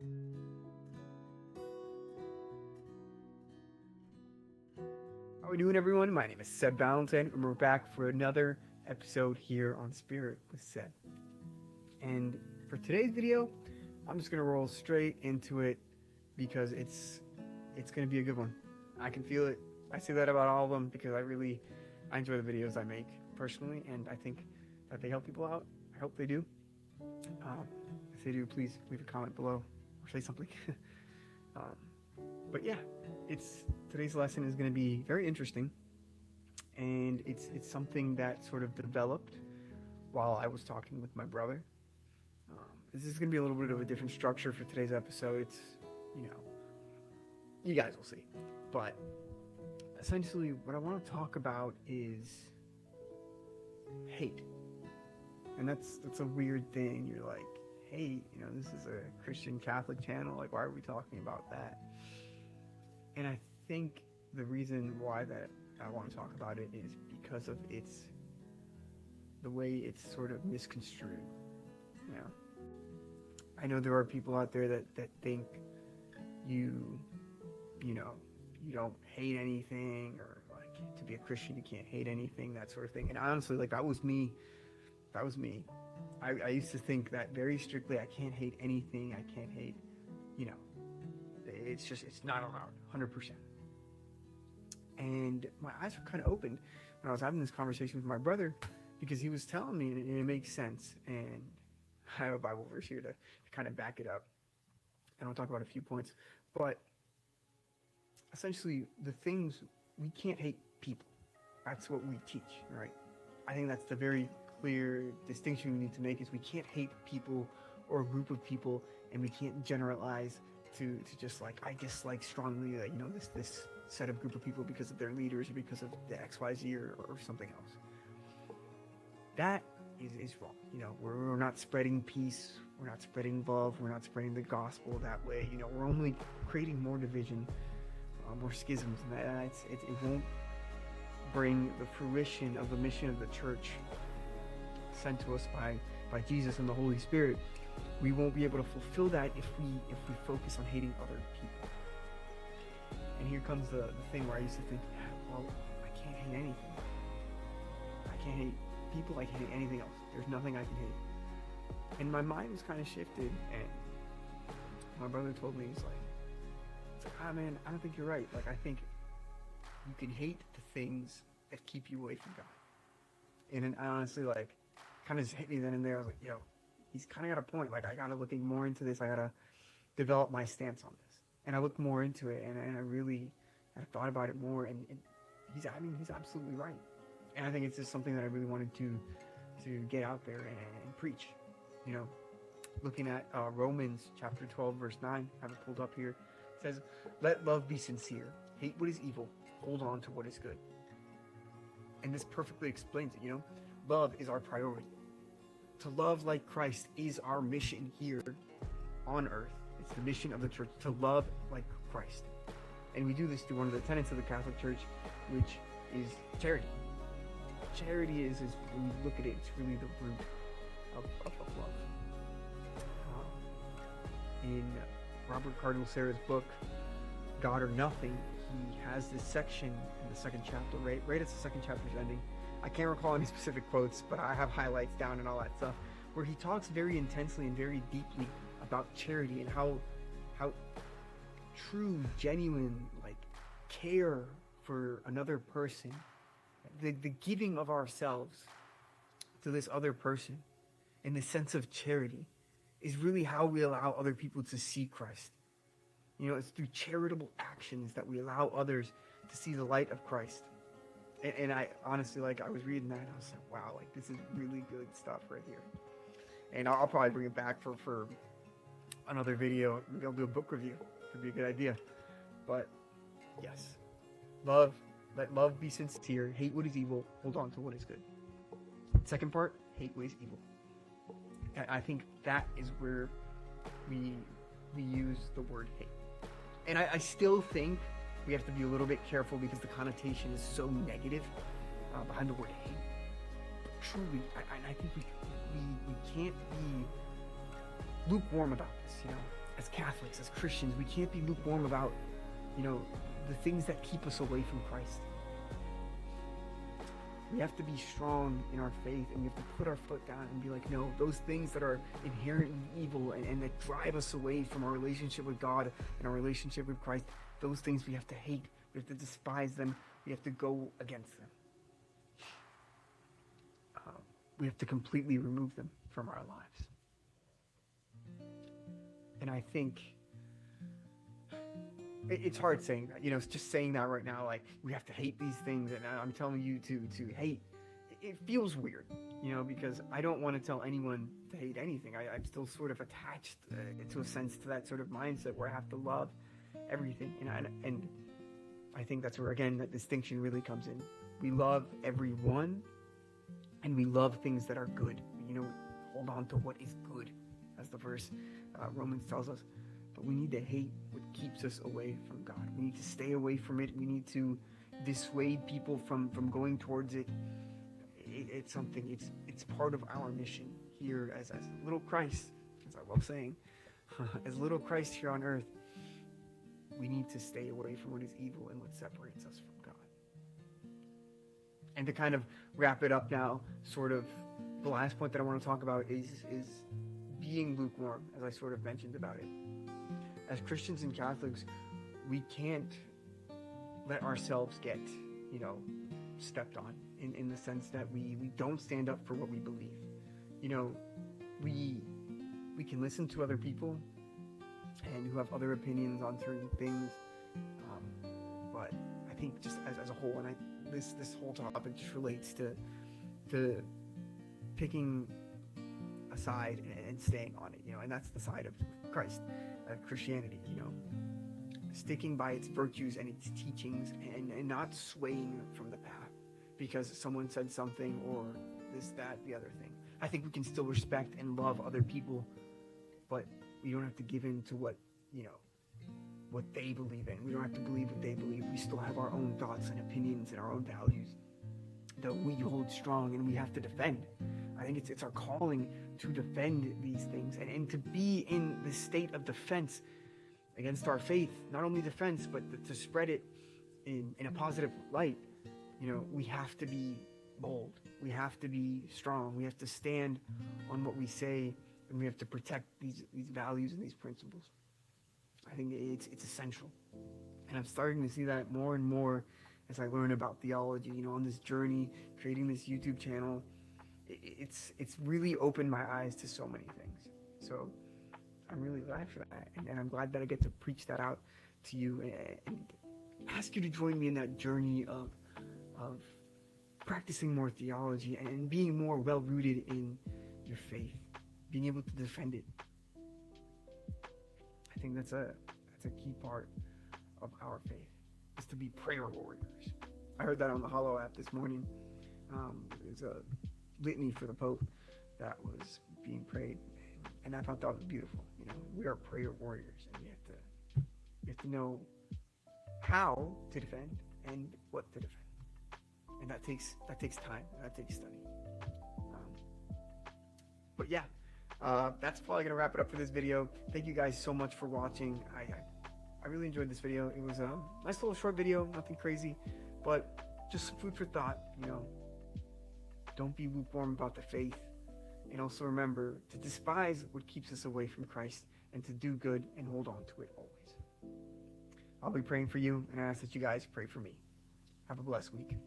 How are we doing, everyone? My name is Seb Valentine, and we're back for another episode here on Spirit with Seb. And for today's video, I'm just gonna roll straight into it because it's gonna be a good one. I can feel it. I say that about all of them because I enjoy the videos I make personally, and I think that they help people out. I hope they do. If they do, please leave a comment below or say something. But yeah, today's lesson is going to be very interesting, and it's something that sort of developed while I was talking with my brother. This is going to be a little bit of a different structure for today's episode. You guys will see. But essentially, what I want to talk about is hate, and that's a weird thing. You're like, hey, this is a Christian Catholic channel. Like, why are we talking about that? And I think the reason why that I want to talk about it is because of the way it's sort of misconstrued. I know there are people out there that think you don't hate anything, or like to be a Christian you can't hate anything, that sort of thing. And honestly, like that was me. I used to think that very strictly. I can't hate anything. I can't hate, it's not allowed, 100%. And my eyes were kind of opened when I was having this conversation with my brother, because he was telling me, and it makes sense. And I have a Bible verse here to kind of back it up. And I'll talk about a few points. But essentially, the things, we can't hate people. That's what we teach, right? I think that's the very clear distinction we need to make, is we can't hate people or a group of people, and we can't generalize to just like, I dislike strongly this set of group of people because of their leaders or because of the XYZ or something else. That is wrong. We're not spreading peace, we're not spreading love, we're not spreading the gospel that way. We're only creating more division, more schisms, and it won't bring the fruition of the mission of the church sent to us by Jesus and the Holy Spirit. We won't be able to fulfill that if we focus on hating other people. And here comes the thing where I used to think, well, I can't hate anything. I can't hate people, I can't hate anything else. There's nothing I can hate. And my mind was kind of shifted, and my brother told me, he's like, man, I don't think you're right. Like, I think you can hate the things that keep you away from God. And I honestly, kind of just hit me then and there. I was like, he's kind of got a point. Like, I got to look more into this. I got to develop my stance on this. And I looked more into it, and I thought about it more, and he's absolutely right. And I think it's just something that I really wanted to get out there and preach. Looking at Romans chapter 12, verse 9, I have it pulled up here. It says, "Let love be sincere. Hate what is evil. Hold on to what is good." And this perfectly explains it. Love is our priority. To love like Christ is our mission here on earth. It's the mission of the church, to love like Christ. And we do this through one of the tenets of the Catholic Church, which is charity. Charity is when you look at it, it's really the root of love. In Robert Cardinal Sarah's book, God or Nothing, he has this section in the second chapter, right as the second chapter's ending. I can't recall any specific quotes, but I have highlights down and all that stuff, where he talks very intensely and very deeply about charity and how true, genuine, care for another person, the giving of ourselves to this other person, and the sense of charity is really how we allow other people to see Christ. It's through charitable actions that we allow others to see the light of Christ. And I honestly, I was reading that and I was like, wow, this is really good stuff right here. And I'll probably bring it back for another video. Maybe I'll do a book review. Could be a good idea. But yes, let love be sincere. Hate what is evil. Hold on to what is good. Second part, hate what is evil. I think that is where we use the word hate. And I still think we have to be a little bit careful because the connotation is so negative behind the word hate. But truly, I think we can't be lukewarm about this, as Catholics, as Christians, we can't be lukewarm about, the things that keep us away from Christ. We have to be strong in our faith, and we have to put our foot down and be like, no, those things that are inherently evil and that drive us away from our relationship with God and our relationship with Christ, those things we have to hate. We have to despise them. We have to go against them. We have to completely remove them from our lives. And I think it's hard saying that, it's just saying that right now, like, we have to hate these things, and I'm telling you to hate. It feels weird, because I don't want to tell anyone to hate anything. I'm still sort of attached to a sense to that sort of mindset where I have to love everything. And I think that's where, again, that distinction really comes in. We love everyone, and we love things that are good. Hold on to what is good, as the verse Romans tells us. But we need to hate what keeps us away from God. We need to stay away from it. We need to dissuade people from going towards it. It's something, it's part of our mission here as little Christ, as I love saying, as little Christ here on earth. We need to stay away from what is evil and what separates us from God. And to kind of wrap it up now, sort of the last point that I want to talk about is being lukewarm, as I sort of mentioned about it. As Christians and Catholics, we can't let ourselves get, stepped on in the sense that we don't stand up for what we believe. We can listen to other people and who have other opinions on certain things, but I think just as a whole, and this whole topic just relates to picking a side and staying on it, and that's the side of Christ, Christianity, sticking by its virtues and its teachings and not swaying from the path because someone said something or this, that, the other thing. I think we can still respect and love other people, but we don't have to give in to what they believe in. We don't have to believe what they believe. We still have our own thoughts and opinions and our own values that we hold strong and we have to defend. I think it's our calling to defend these things and to be in the state of defense against our faith. Not only defense, but to spread it in a positive light. We have to be bold. We have to be strong. We have to stand on what we say, and we have to protect these values and these principles. I think it's essential. And I'm starting to see that more and more as I learn about theology, on this journey, creating this YouTube channel. It's really opened my eyes to so many things. So I'm really glad for that. And I'm glad that I get to preach that out to you and ask you to join me in that journey of practicing more theology and being more well-rooted in your faith, being able to defend it. I think that's a key part of our faith, is to be prayer warriors. I heard that on the Hollow app this morning. There's a litany for the Pope that was being prayed, and I thought that was beautiful. We are prayer warriors, and we have to know how to defend and what to defend, and that takes time, and that takes study. But yeah, that's probably gonna wrap it up for this video. Thank you guys so much for watching. I really enjoyed this video. It was a nice little short video, nothing crazy, but just food for thought. Don't be lukewarm about the faith, and also remember to despise what keeps us away from Christ and to do good and hold on to it always. I'll be praying for you, and I ask that you guys pray for me. Have a blessed week.